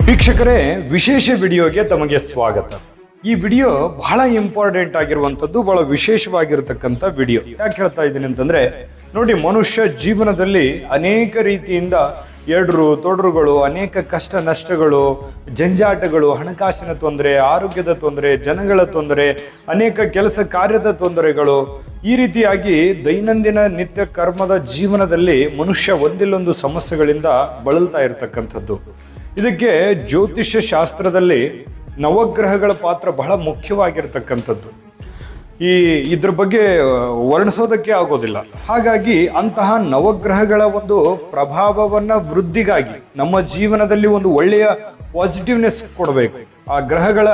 ವೀಕ್ಷಕರೇ, ವಿಶೇಷ ವಿಡಿಯೋಗೆ ತಮಗೆ ಸ್ವಾಗತ. ಈ ವಿಡಿಯೋ ಬಹಳ ಇಂಪಾರ್ಟೆಂಟ್ ಆಗಿರುವಂತದ್ದು, ಬಹಳ ವಿಶೇಷವಾಗಿರತಕ್ಕಂತ ವಿಡಿಯೋ. ಯಾಕೆ ಹೇಳ್ತಾ ಇದ್ದೀನಿ ಅಂತಂದ್ರೆ, ನೋಡಿ, ಮನುಷ್ಯ ಜೀವನದಲ್ಲಿ ಅನೇಕ ರೀತಿಯಿಂದ ಎಡ್ರು ತೊಡರುಗಳು, ಅನೇಕ ಕಷ್ಟ ನಷ್ಟಗಳು, ಜಂಜಾಟಗಳು, ಹಣಕಾಸಿನ ತೊಂದರೆ, ಆರೋಗ್ಯದ ತೊಂದರೆ, ಜನಗಳ ತೊಂದರೆ, ಅನೇಕ ಕೆಲಸ ಕಾರ್ಯದ ತೊಂದರೆಗಳು, ಈ ರೀತಿಯಾಗಿ ದೈನಂದಿನ ನಿತ್ಯ ಕರ್ಮದ ಜೀವನದಲ್ಲಿ ಮನುಷ್ಯ ಒಂದಿಲ್ಲೊಂದು ಸಮಸ್ಯೆಗಳಿಂದ ಬಳಲ್ತಾ ಇರತಕ್ಕಂಥದ್ದು. ಇದಕ್ಕೆ ಜ್ಯೋತಿಷ್ಯ ಶಾಸ್ತ್ರದಲ್ಲಿ ನವಗ್ರಹಗಳ ಪಾತ್ರ ಬಹಳ ಮುಖ್ಯವಾಗಿರ್ತಕ್ಕಂಥದ್ದು. ಇದ್ರ ಬಗ್ಗೆ ವರ್ಣಿಸೋದಕ್ಕೆ ಆಗೋದಿಲ್ಲ. ಹಾಗಾಗಿ ಅಂತಹ ನವಗ್ರಹಗಳ ಒಂದು ಪ್ರಭಾವವನ್ನ ವೃದ್ಧಿಗಾಗಿ ನಮ್ಮ ಜೀವನದಲ್ಲಿ ಒಂದು ಒಳ್ಳೆಯ ಪಾಸಿಟಿವ್ನೆಸ್ ಕೊಡಬೇಕು. ಆ ಗ್ರಹಗಳ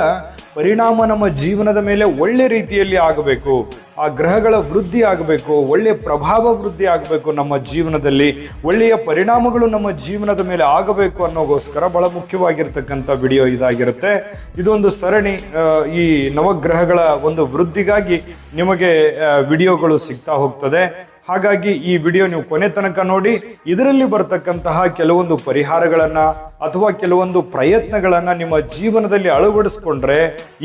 ಪರಿಣಾಮ ನಮ್ಮ ಜೀವನದ ಮೇಲೆ ಒಳ್ಳೆ ರೀತಿಯಲ್ಲಿ ಆಗಬೇಕು. ಆ ಗ್ರಹಗಳ ವೃದ್ಧಿ ಆಗಬೇಕು, ಒಳ್ಳೆಯ ಪ್ರಭಾವ ವೃದ್ಧಿ ಆಗಬೇಕು, ನಮ್ಮ ಜೀವನದಲ್ಲಿ ಒಳ್ಳೆಯ ಪರಿಣಾಮಗಳು ನಮ್ಮ ಜೀವನದ ಮೇಲೆ ಆಗಬೇಕು ಅನ್ನೋಗೋಸ್ಕರ ಬಹಳ ಮುಖ್ಯವಾಗಿರ್ತಕ್ಕಂಥ ವಿಡಿಯೋ ಇದಾಗಿರುತ್ತೆ. ಇದೊಂದು ಸರಣಿ. ಈ ನವಗ್ರಹಗಳ ಒಂದು ವೃದ್ಧಿಗಾಗಿ ನಿಮಗೆ ವಿಡಿಯೋಗಳು ಸಿಗ್ತಾ ಹೋಗ್ತದೆ. ಹಾಗಾಗಿ ಈ ವಿಡಿಯೋ ನೀವು ಕೊನೆ ತನಕ ನೋಡಿ. ಇದರಲ್ಲಿ ಬರ್ತಕ್ಕಂತಹ ಕೆಲವೊಂದು ಪರಿಹಾರಗಳನ್ನ ಅಥವಾ ಕೆಲವೊಂದು ಪ್ರಯತ್ನಗಳನ್ನ ನಿಮ್ಮ ಜೀವನದಲ್ಲಿ ಅಳವಡಿಸ್ಕೊಂಡ್ರೆ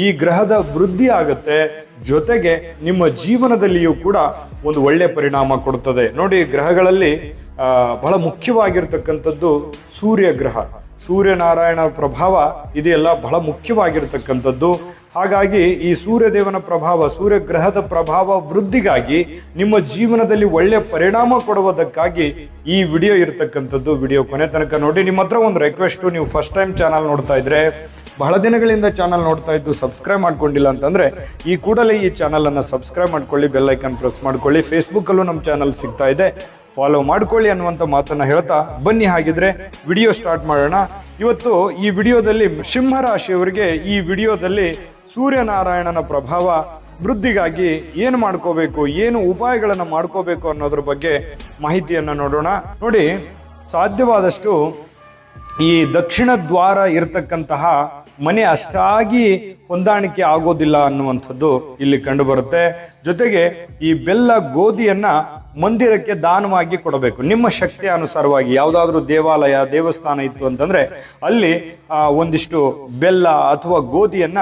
ಈ ಗ್ರಹದ ವೃದ್ಧಿ ಆಗುತ್ತೆ, ಜೊತೆಗೆ ನಿಮ್ಮ ಜೀವನದಲ್ಲಿಯೂ ಕೂಡ ಒಂದು ಒಳ್ಳೆ ಪರಿಣಾಮ ಕೊಡುತ್ತದೆ. ನೋಡಿ, ಗ್ರಹಗಳಲ್ಲಿ ಬಹಳ ಮುಖ್ಯವಾಗಿರ್ತಕ್ಕಂಥದ್ದು ಸೂರ್ಯ ಗ್ರಹ. ಸೂರ್ಯನಾರಾಯಣ ಪ್ರಭಾವ ಇದೆಲ್ಲ ಬಹಳ ಮುಖ್ಯವಾಗಿರ್ತಕ್ಕಂಥದ್ದು. ಹಾಗಾಗಿ ಈ ಸೂರ್ಯದೇವನ ಪ್ರಭಾವ, ಸೂರ್ಯ ಗ್ರಹದ ಪ್ರಭಾವ ವೃದ್ಧಿಗಾಗಿ ನಿಮ್ಮ ಜೀವನದಲ್ಲಿ ಒಳ್ಳೆ ಪರಿಣಾಮ ಕೊಡುವುದಕ್ಕಾಗಿ ಈ ವಿಡಿಯೋ ಇರತಕ್ಕಂಥದ್ದು. ವಿಡಿಯೋ ಕೊನೆ ತನಕ ನೋಡಿ. ನಿಮ್ಮ ಹತ್ರ ಒಂದು ರಿಕ್ವೆಸ್ಟ್, ನೀವು ಫಸ್ಟ್ ಟೈಮ್ ಚಾನಲ್ ನೋಡ್ತಾ ಇದ್ರೆ, ಬಹಳ ದಿನಗಳಿಂದ ಚಾನಲ್ ನೋಡ್ತಾ ಇದ್ದು ಸಬ್ಸ್ಕ್ರೈಬ್ ಮಾಡ್ಕೊಂಡಿಲ್ಲ ಅಂತಂದ್ರೆ ಈ ಕೂಡಲೇ ಈ ಚಾನಲ್ ಅನ್ನ ಸಬ್ಸ್ಕ್ರೈಬ್ ಮಾಡ್ಕೊಳ್ಳಿ, ಬೆಲ್ ಐಕಾನ್ ಪ್ರೆಸ್ ಮಾಡ್ಕೊಳ್ಳಿ. ಫೇಸ್ಬುಕ್ ಅಲ್ಲೂ ನಮ್ಮ ಚಾನಲ್ ಸಿಗ್ತಾ ಇದೆ, ಫಾಲೋ ಮಾಡ್ಕೊಳ್ಳಿ ಅನ್ನುವಂಥ ಮಾತನ್ನ ಹೇಳ್ತಾ ಬನ್ನಿ. ಹಾಗಿದ್ರೆ ವಿಡಿಯೋ ಸ್ಟಾರ್ಟ್ ಮಾಡೋಣ. ಇವತ್ತು ಈ ವಿಡಿಯೋದಲ್ಲಿ ಸಿಂಹ ರಾಶಿಯವರಿಗೆ ಈ ವಿಡಿಯೋದಲ್ಲಿ ಸೂರ್ಯನಾರಾಯಣನ ಪ್ರಭಾವ ವೃದ್ಧಿಗಾಗಿ ಏನು ಮಾಡ್ಕೋಬೇಕು, ಏನು ಉಪಾಯಗಳನ್ನು ಮಾಡ್ಕೋಬೇಕು ಅನ್ನೋದ್ರ ಬಗ್ಗೆ ಮಾಹಿತಿಯನ್ನ ನೋಡೋಣ. ನೋಡಿ, ಸಾಧ್ಯವಾದಷ್ಟು ಈ ದಕ್ಷಿಣ ದ್ವಾರ ಇರತಕ್ಕಂತಹ ಮನೆ ಅಷ್ಟಾಗಿ ಹೊಂದಾಣಿಕೆ ಆಗೋದಿಲ್ಲ ಅನ್ನುವಂಥದ್ದು ಇಲ್ಲಿ ಕಂಡು ಬರುತ್ತೆ. ಜೊತೆಗೆ ಈ ಬೆಲ್ಲ ಗೋಧಿಯನ್ನ ಮಂದಿರಕ್ಕೆ ದಾನವಾಗಿ ಕೊಡಬೇಕು. ನಿಮ್ಮ ಶಕ್ತಿಯ ಅನುಸಾರವಾಗಿ ಯಾವುದಾದ್ರೂ ದೇವಾಲಯ, ದೇವಸ್ಥಾನ ಇತ್ತು ಅಂತಂದ್ರೆ ಅಲ್ಲಿ ಒಂದಿಷ್ಟು ಬೆಲ್ಲ ಅಥವಾ ಗೋಧಿಯನ್ನ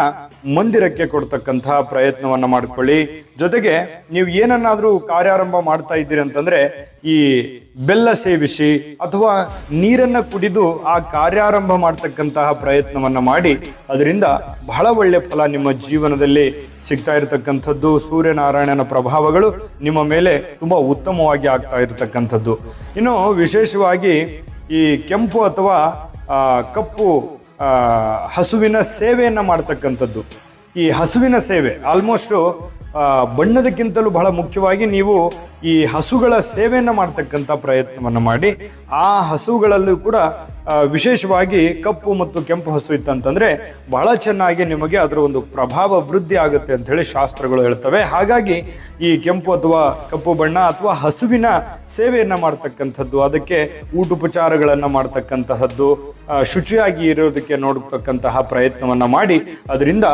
ಮಂದಿರಕ್ಕೆ ಕೊಡ್ತಕ್ಕಂತಹ ಪ್ರಯತ್ನವನ್ನ ಮಾಡ್ಕೊಳ್ಳಿ. ಜೊತೆಗೆ ನೀವು ಏನನ್ನಾದ್ರೂ ಕಾರ್ಯಾರಂಭ ಮಾಡ್ತಾ ಇದ್ದೀರಿ ಅಂತಂದ್ರೆ ಈ ಬೆಲ್ಲ ಸೇವಿಸಿ ಅಥವಾ ನೀರನ್ನ ಕುಡಿದು ಆ ಕಾರ್ಯಾರಂಭ ಮಾಡ್ತಕ್ಕಂತಹ ಪ್ರಯತ್ನವನ್ನ ಮಾಡಿ. ಅದರಿಂದ ಬಹಳ ಒಳ್ಳೆ ಫಲ ನಿಮ್ಮ ಜೀವನದಲ್ಲಿ ಸಿಗ್ತಾ ಇರತಕ್ಕಂಥದ್ದು. ಸೂರ್ಯನಾರಾಯಣನ ಪ್ರಭಾವಗಳು ನಿಮ್ಮ ಮೇಲೆ ತುಂಬಾ ಉತ್ತಮವಾಗಿ ಆಗ್ತಾ ಇರತಕ್ಕಂಥದ್ದು. ಇನ್ನು ವಿಶೇಷವಾಗಿ ಈ ಕೆಂಪು ಅಥವಾ ಕಪ್ಪು ಹಸುವಿನ ಸೇವೆಯನ್ನ ಮಾಡ್ತಕ್ಕಂಥದ್ದು. ಈ ಹಸುವಿನ ಸೇವೆ ಆಲ್ಮೋಸ್ಟ್ ಬಣ್ಣದಕ್ಕಿಂತಲೂ ಬಹಳ ಮುಖ್ಯವಾಗಿ ನೀವು ಈ ಹಸುಗಳ ಸೇವೆಯನ್ನ ಮಾಡ್ತಕ್ಕಂಥ ಪ್ರಯತ್ನವನ್ನ ಮಾಡಿ. ಆ ಹಸುಗಳಲ್ಲೂ ಕೂಡ ವಿಶೇಷವಾಗಿ ಕಪ್ಪು ಮತ್ತು ಕೆಂಪು ಹಸು ಇತ್ತಂತಂದ್ರೆ ಬಹಳ ಚೆನ್ನಾಗಿ ನಿಮಗೆ ಅದರ ಒಂದು ಪ್ರಭಾವ ವೃದ್ಧಿ ಆಗುತ್ತೆ ಅಂತ ಹೇಳಿ ಶಾಸ್ತ್ರಗಳು ಹೇಳ್ತವೆ. ಹಾಗಾಗಿ ಈ ಕೆಂಪು ಅಥವಾ ಕಪ್ಪು ಬಣ್ಣ ಅಥವಾ ಹಸುವಿನ ಸೇವೆಯನ್ನ ಮಾಡ್ತಕ್ಕಂಥದ್ದು, ಅದಕ್ಕೆ ಊಟೋಪಚಾರಗಳನ್ನ ಮಾಡ್ತಕ್ಕಂತಹದ್ದು, ಶುಚಿಯಾಗಿ ಇರೋದಕ್ಕೆ ನೋಡತಕ್ಕಂತಹ ಪ್ರಯತ್ನವನ್ನ ಮಾಡಿ. ಅದರಿಂದ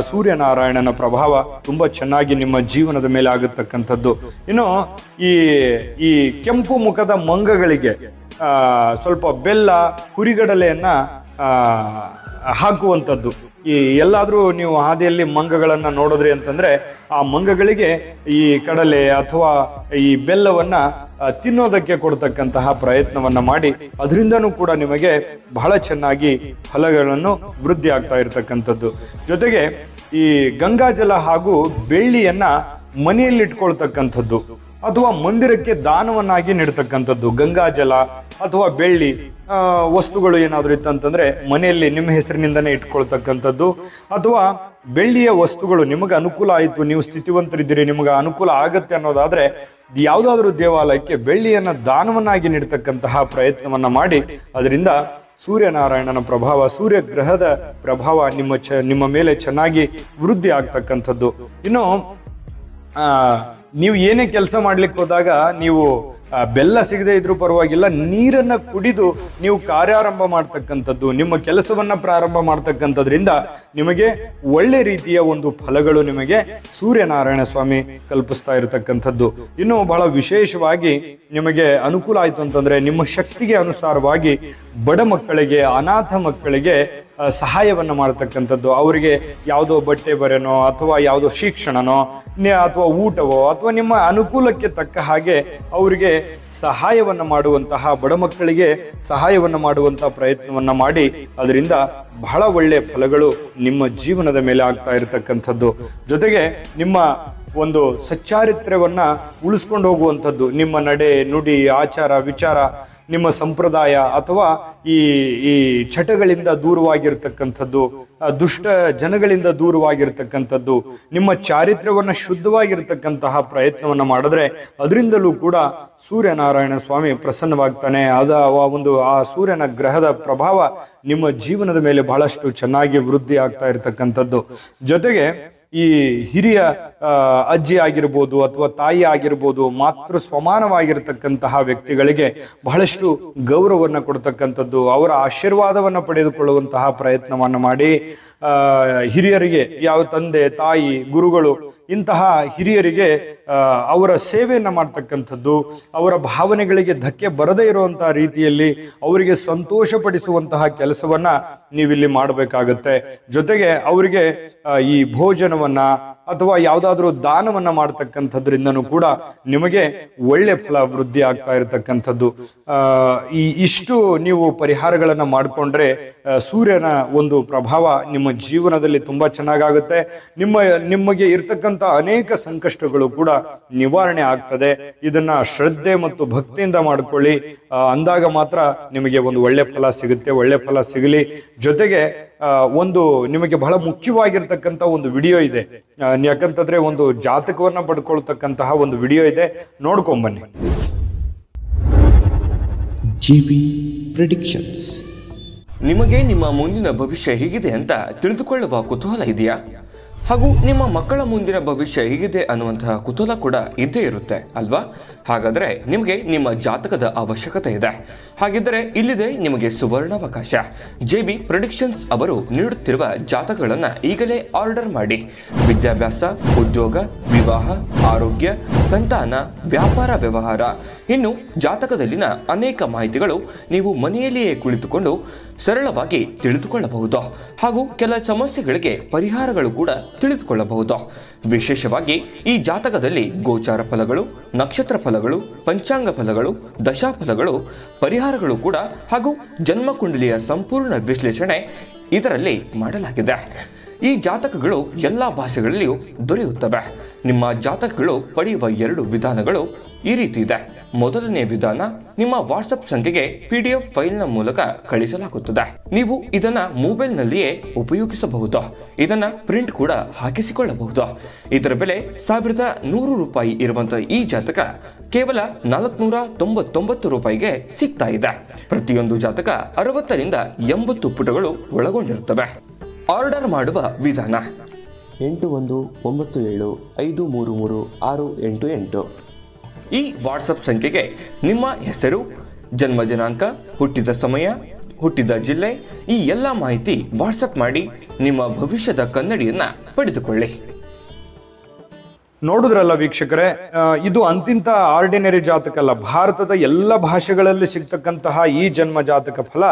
ಸೂರ್ಯನಾರಾಯಣನ ಪ್ರಭಾವ ತುಂಬಾ ಚೆನ್ನಾಗಿ ನಿಮ್ಮ ಜೀವನದ ಮೇಲೆ ಆಗತಕ್ಕಂಥದ್ದು. ಇನ್ನು ಈ ಕೆಂಪು ಮುಖದ ಮಂಗಗಳಿಗೆ ಸ್ವಲ್ಪ ಬೆಲ್ಲ, ಹುರಿಗಡಲೆಯನ್ನ ಹಾಕುವಂಥದ್ದು. ಈ ಎಲ್ಲಾದ್ರೂ ನೀವು ಹಾದಿಯಲ್ಲಿ ಮಂಗಗಳನ್ನ ನೋಡಿದ್ರಿ ಅಂತಂದ್ರೆ ಆ ಮಂಗಗಳಿಗೆ ಈ ಕಡಲೆ ಅಥವಾ ಈ ಬೆಲ್ಲವನ್ನ ತಿನ್ನೋದಕ್ಕೆ ಕೊಡ್ತಕ್ಕಂತಹ ಪ್ರಯತ್ನವನ್ನ ಮಾಡಿ. ಅದರಿಂದನೂ ಕೂಡ ನಿಮಗೆ ಬಹಳ ಚೆನ್ನಾಗಿ ಫಲಗಳನ್ನು ವೃದ್ಧಿ ಆಗ್ತಾ ಇರತಕ್ಕಂಥದ್ದು. ಜೊತೆಗೆ ಈ ಗಂಗಾಜಲ ಹಾಗೂ ಬೆಳ್ಳಿಯನ್ನ ಮನೆಯಲ್ಲಿ ಇಟ್ಕೊಳ್ತಕ್ಕಂಥದ್ದು ಅಥವಾ ಮಂದಿರಕ್ಕೆ ದಾನವನ್ನಾಗಿ ನೀಡ್ತಕ್ಕಂಥದ್ದು. ಗಂಗಾಜಲ ಅಥವಾ ಬೆಳ್ಳಿ ವಸ್ತುಗಳು ಏನಾದರೂ ಇತ್ತಂತಂದ್ರೆ ಮನೆಯಲ್ಲಿ ನಿಮ್ಮ ಹೆಸರಿನಿಂದನೇ ಇಟ್ಕೊಳ್ತಕ್ಕಂಥದ್ದು. ಅಥವಾ ಬೆಳ್ಳಿಯ ವಸ್ತುಗಳು ನಿಮಗೆ ಅನುಕೂಲ ಆಯಿತು, ನೀವು ಸ್ಥಿತಿವಂತರಿದ್ದೀರಿ, ನಿಮಗೆ ಅನುಕೂಲ ಆಗತ್ತೆ ಅನ್ನೋದಾದ್ರೆ ಯಾವುದಾದ್ರೂ ದೇವಾಲಯಕ್ಕೆ ಬೆಳ್ಳಿಯನ್ನ ದಾನವನ್ನಾಗಿ ನೀಡ್ತಕ್ಕಂತಹ ಪ್ರಯತ್ನವನ್ನ ಮಾಡಿ. ಅದರಿಂದ ಸೂರ್ಯನಾರಾಯಣನ ಪ್ರಭಾವ, ಸೂರ್ಯ ಗ್ರಹದ ಪ್ರಭಾವ ನಿಮ್ಮ ಮೇಲೆ ಚೆನ್ನಾಗಿ ವೃದ್ಧಿ ಆಗ್ತಕ್ಕಂಥದ್ದು. ಇನ್ನು ನೀವು ಏನೇ ಕೆಲಸ ಮಾಡ್ಲಿಕ್ಕೆ ಹೋದಾಗ ನೀವು ಬೆಲ್ಲ ಸಿಗದೆ ಇದ್ರೂ ಪರವಾಗಿಲ್ಲ, ನೀರನ್ನ ಕುಡಿದು ನೀವು ಕಾರ್ಯಾರಂಭ ಮಾಡ್ತಕ್ಕಂಥದ್ದು, ನಿಮ್ಮ ಕೆಲಸವನ್ನ ಪ್ರಾರಂಭ ಮಾಡ್ತಕ್ಕಂಥದ್ರಿಂದ ನಿಮಗೆ ಒಳ್ಳೆ ರೀತಿಯ ಒಂದು ಫಲಗಳು ನಿಮಗೆ ಸೂರ್ಯನಾರಾಯಣ ಸ್ವಾಮಿ ಕಲ್ಪಿಸ್ತಾ ಇರತಕ್ಕಂಥದ್ದು. ಇನ್ನು ಬಹಳ ವಿಶೇಷವಾಗಿ ನಿಮಗೆ ಅನುಕೂಲ ಆಯ್ತು ಅಂತಂದ್ರೆ ನಿಮ್ಮ ಶಕ್ತಿಗೆ ಅನುಸಾರವಾಗಿ ಬಡ ಮಕ್ಕಳಿಗೆ, ಅನಾಥ ಮಕ್ಕಳಿಗೆ ಸಹಾಯವನ್ನ ಮಾಡತಕ್ಕಂಥದ್ದು. ಅವರಿಗೆ ಯಾವುದೋ ಬಟ್ಟೆ ಬರೆನೋ ಅಥವಾ ಯಾವುದೋ ಶಿಕ್ಷಣನೋ ಅಥವಾ ಊಟವೋ ಅಥವಾ ನಿಮ್ಮ ಅನುಕೂಲಕ್ಕೆ ತಕ್ಕ ಹಾಗೆ ಅವರಿಗೆ ಸಹಾಯವನ್ನ ಮಾಡುವಂತಹ, ಬಡ ಮಕ್ಕಳಿಗೆ ಸಹಾಯವನ್ನ ಮಾಡುವಂತಹ ಪ್ರಯತ್ನವನ್ನ ಮಾಡಿ ಅದರಿಂದ ಬಹಳ ಒಳ್ಳೆಯ ಫಲಗಳು ನಿಮ್ಮ ಜೀವನದ ಮೇಲೆ ಆಗ್ತಾ ಇರತಕ್ಕಂಥದ್ದು. ಜೊತೆಗೆ ನಿಮ್ಮ ಒಂದು ಸಚ್ಚಾರಿತ್ರ್ಯವನ್ನ ಉಳಿಸ್ಕೊಂಡು ಹೋಗುವಂಥದ್ದು, ನಿಮ್ಮ ನಡೆ ನುಡಿ ಆಚಾರ ವಿಚಾರ, ನಿಮ್ಮ ಸಂಪ್ರದಾಯ ಅಥವಾ ಈ ಚಟಗಳಿಂದ ದೂರವಾಗಿರ್ತಕ್ಕಂಥದ್ದು, ದುಷ್ಟ ಜನಗಳಿಂದ ದೂರವಾಗಿರ್ತಕ್ಕಂಥದ್ದು, ನಿಮ್ಮ ಚಾರಿತ್ರ್ಯವನ್ನ ಶುದ್ಧವಾಗಿರ್ತಕ್ಕಂತಹ ಪ್ರಯತ್ನವನ್ನ ಮಾಡಿದ್ರೆ ಅದರಿಂದಲೂ ಕೂಡ ಸೂರ್ಯನಾರಾಯಣ ಸ್ವಾಮಿ ಪ್ರಸನ್ನವಾಗ್ತಾನೆ. ಆ ಸೂರ್ಯನ ಗ್ರಹದ ಪ್ರಭಾವ ನಿಮ್ಮ ಜೀವನದ ಮೇಲೆ ಬಹಳಷ್ಟು ಚೆನ್ನಾಗಿ ವೃದ್ಧಿ ಆಗ್ತಾ ಇರತಕ್ಕಂಥದ್ದು. ಜೊತೆಗೆ ಈ ಹಿರಿಯ ಅಜ್ಜಿ ಆಗಿರ್ಬೋದು ಅಥವಾ ತಾಯಿ ಆಗಿರ್ಬೋದು, ಮಾತೃ ಸಮಾನವಾಗಿರ್ತಕ್ಕಂತಹ ವ್ಯಕ್ತಿಗಳಿಗೆ ಬಹಳಷ್ಟು ಗೌರವವನ್ನು ಕೊಡ್ತಕ್ಕಂಥದ್ದು, ಅವರ ಆಶೀರ್ವಾದವನ್ನು ಪಡೆದುಕೊಳ್ಳುವಂತಹ ಪ್ರಯತ್ನವನ್ನು ಮಾಡಿ ಹಿರಿಯರಿಗೆ, ಯಾವ ತಂದೆ ತಾಯಿ ಗುರುಗಳು ಇಂತಹ ಹಿರಿಯರಿಗೆ ಅವರ ಸೇವೆಯನ್ನು ಮಾಡ್ತಕ್ಕಂಥದ್ದು, ಅವರ ಭಾವನೆಗಳಿಗೆ ಧಕ್ಕೆ ಬರದೇ ಇರುವಂತಹ ರೀತಿಯಲ್ಲಿ ಅವರಿಗೆ ಸಂತೋಷಪಡಿಸುವಂತಹ ಕೆಲಸವನ್ನ ನೀವಿಲ್ಲಿ ಮಾಡಬೇಕಾಗತ್ತೆ. ಜೊತೆಗೆ ಅವರಿಗೆ ಈ ಭೋಜನವನ್ನ ಅಥವಾ ಯಾವುದಾದ್ರೂ ದಾನವನ್ನ ಮಾಡ್ತಕ್ಕಂಥದ್ರಿಂದನೂ ಕೂಡ ನಿಮಗೆ ಒಳ್ಳೆ ಫಲ ವೃದ್ಧಿ ಆಗ್ತಾ ಇರತಕ್ಕಂಥದ್ದು. ಇಷ್ಟು ನೀವು ಪರಿಹಾರಗಳನ್ನ ಮಾಡಿಕೊಂಡ್ರೆ ಸೂರ್ಯನ ಒಂದು ಪ್ರಭಾವ ನಿಮ್ಮ ಜೀವನದಲ್ಲಿ ತುಂಬಾ ಚೆನ್ನಾಗಾಗುತ್ತೆ. ನಿಮಗೆ ಇರ್ತಕ್ಕಂಥ ಅನೇಕ ಸಂಕಷ್ಟಗಳು ಕೂಡ ನಿವಾರಣೆ ಆಗ್ತದೆ. ಇದನ್ನ ಶ್ರದ್ಧೆ ಮತ್ತು ಭಕ್ತಿಯಿಂದ ಮಾಡ್ಕೊಳ್ಳಿ, ಅಂದಾಗ ಮಾತ್ರ ನಿಮಗೆ ಒಂದು ಒಳ್ಳೆ ಫಲ ಸಿಗುತ್ತೆ. ಒಳ್ಳೆ ಫಲ ಸಿಗಲಿ. ಜೊತೆಗೆ ಒಂದು ನಿಮಗೆ ಬಹಳ ಮುಖ್ಯವಾಗಿರ್ತಕ್ಕಂಥ ಒಂದು ವಿಡಿಯೋ ಇದೆ. ಯಾಕಂತಂದ್ರೆ ಒಂದು ಜಾತಕವನ್ನ ಪಡ್ಕೊಳ್ತಕ್ಕಂತಹ ಒಂದು ವಿಡಿಯೋ ಇದೆ, ನೋಡ್ಕೊಂಬನ್ನಿ. JB predictions. ನಿಮಗೆ ನಿಮ್ಮ ಮುಂದಿನ ಭವಿಷ್ಯ ಹೇಗಿದೆ ಅಂತ ತಿಳಿದುಕೊಳ್ಳುವ ಕುತೂಹಲ ಇದೆಯಾ? ಹಾಗೂ ನಿಮ್ಮ ಮಕ್ಕಳ ಮುಂದಿನ ಭವಿಷ್ಯ ಹೇಗಿದೆ ಅನ್ನುವಂತಹ ಕುತೂಹಲ ಕೂಡ ಇದ್ದೇ ಇರುತ್ತೆ ಅಲ್ವಾ? ಹಾಗಾದರೆ ನಿಮಗೆ ನಿಮ್ಮ ಜಾತಕದ ಅವಶ್ಯಕತೆ ಇದೆ. ಹಾಗಿದ್ದರೆ ಇಲ್ಲಿದೆ ನಿಮಗೆ ಸುವರ್ಣಾವಕಾಶ. JB ಪ್ರೆಡಿಕ್ಷನ್ಸ್ ಅವರು ನೀಡುತ್ತಿರುವ ಜಾತಕಗಳನ್ನು ಈಗಲೇ ಆರ್ಡರ್ ಮಾಡಿ. ವಿದ್ಯಾಭ್ಯಾಸ, ಉದ್ಯೋಗ, ವಿವಾಹ, ಆರೋಗ್ಯ, ಸಂತಾನ, ವ್ಯಾಪಾರ ವ್ಯವಹಾರ, ಇನ್ನು ಜಾತಕದಲ್ಲಿನ ಅನೇಕ ಮಾಹಿತಿಗಳು ನೀವು ಮನೆಯಲ್ಲಿಯೇ ಕುಳಿತುಕೊಂಡು ಸರಳವಾಗಿ ತಿಳಿದುಕೊಳ್ಳಬಹುದು. ಹಾಗೂ ಕೆಲ ಸಮಸ್ಯೆಗಳಿಗೆ ಪರಿಹಾರಗಳು ಕೂಡ ತಿಳಿದುಕೊಳ್ಳಬಹುದು. ವಿಶೇಷವಾಗಿ ಈ ಜಾತಕದಲ್ಲಿ ಗೋಚಾರ ಫಲಗಳು, ನಕ್ಷತ್ರ ಫಲಗಳು, ಪಂಚಾಂಗ ಫಲಗಳು, ದಶಾಫಲಗಳು, ಪರಿಹಾರಗಳು ಕೂಡ ಹಾಗೂ ಜನ್ಮಕುಂಡಲಿಯ ಸಂಪೂರ್ಣ ವಿಶ್ಲೇಷಣೆ ಇದರಲ್ಲಿ ಮಾಡಲಾಗಿದೆ. ಈ ಜಾತಕಗಳು ಎಲ್ಲ ಭಾಷೆಗಳಲ್ಲಿಯೂ ದೊರೆಯುತ್ತವೆ. ನಿಮ್ಮ ಜಾತಕಗಳು ಪಡೆಯುವ 2 ವಿಧಾನಗಳು ಈ ರೀತಿ ಇದೆ. ಮೊದಲನೇ ವಿಧಾನ, ನಿಮ್ಮ ವಾಟ್ಸಪ್ ಸಂಖ್ಯೆಗೆ PDF ಫೈಲ್ನ ಮೂಲಕ ಕಳಿಸಲಾಗುತ್ತದೆ. ನೀವು ಇದನ್ನ ಮೊಬೈಲ್ನಲ್ಲಿಯೇ ಉಪಯೋಗಿಸಬಹುದು. ಇದನ್ನ ಪ್ರಿಂಟ್ ಕೂಡ ಹಾಕಿಸಿಕೊಳ್ಳಬಹುದು. ಇದರ ಬೆಲೆ 1100 ರೂಪಾಯಿ ಇರುವಂತಹ ಈ ಜಾತಕ ಕೇವಲ 499 ರೂಪಾಯಿಗೆ ಸಿಗ್ತಾ ಇದೆ. ಪ್ರತಿಯೊಂದು ಜಾತಕ 60 ರಿಂದ 80 ಪುಟಗಳು ಒಳಗೊಂಡಿರುತ್ತವೆ. ಆರ್ಡರ್ ಮಾಡುವ ವಿಧಾನ: 8197533688. ಈ ವಾಟ್ಸಪ್ ಸಂಖ್ಯೆಗೆ ನಿಮ್ಮ ಹೆಸರು, ಜನ್ಮ ದಿನಾಂಕ, ಹುಟ್ಟಿದ ಸಮಯ, ಹುಟ್ಟಿದ ಜಿಲ್ಲೆ, ಈ ಎಲ್ಲ ಮಾಹಿತಿ ವಾಟ್ಸಪ್ ಮಾಡಿ ನಿಮ್ಮ ಭವಿಷ್ಯದ ಕನ್ನಡಿಯನ್ನ ಪಡೆದುಕೊಳ್ಳಿ. ನೋಡಿದ್ರಲ್ಲ ವೀಕ್ಷಕರೇ, ಇದು ಅಂತಿಂತ ಆರ್ಡಿನರಿ ಜಾತಕ ಅಲ್ಲ. ಭಾರತದ ಎಲ್ಲ ಭಾಷೆಗಳಲ್ಲಿ ಸಿಗ್ತಕ್ಕಂತಹ ಈ ಜನ್ಮ ಜಾತಕ ಫಲ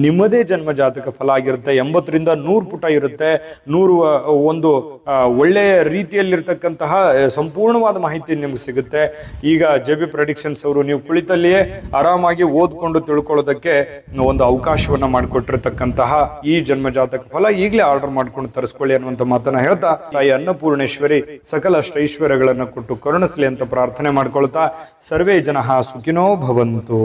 ನಿಮ್ಮದೇ ಜನ್ಮ ಜಾತಕ ಫಲ ಆಗಿರುತ್ತೆ. 80 ರಿಂದ 100 ಪುಟ ಇರುತ್ತೆ. 100 ಒಳ್ಳೆಯ ರೀತಿಯಲ್ಲಿರ್ತಕ್ಕಂತಹ ಸಂಪೂರ್ಣವಾದ ಮಾಹಿತಿ ನಿಮ್ಗೆ ಸಿಗುತ್ತೆ. ಈಗ JB ಪ್ರೆಡಿಕ್ಷನ್ಸ್ ಅವರು ನೀವು ಕುಳಿತಲ್ಲಿಯೇ ಆರಾಮಾಗಿ ಓದ್ಕೊಂಡು ತಿಳ್ಕೊಳ್ಳೋದಕ್ಕೆ ಒಂದು ಅವಕಾಶವನ್ನ ಮಾಡಿಕೊಟ್ಟಿರ್ತಕ್ಕಂತಹ ಈ ಜನ್ಮ ಜಾತಕ ಫಲ ಈಗಲೇ ಆರ್ಡರ್ ಮಾಡ್ಕೊಂಡು ತರಿಸ್ಕೊಳ್ಳಿ ಅನ್ನುವಂಥ ಮಾತನ್ನ ಹೇಳ್ತಾ, ತಾಯಿ ಅನ್ನಪೂರ್ಣೇಶ್ವರಿ ಸಕಲ ಐಶ್ವರ್ಯಗಳನ್ನು ಕೊಟ್ಟು ಕರುಣಿಸಲಿ ಅಂತ ಪ್ರಾರ್ಥನೆ ಮಾಡ್ಕೊಳ್ತಾ, ಸರ್ವೇ ಜನಃ ಸುಖಿನೋ ಭವಂತು.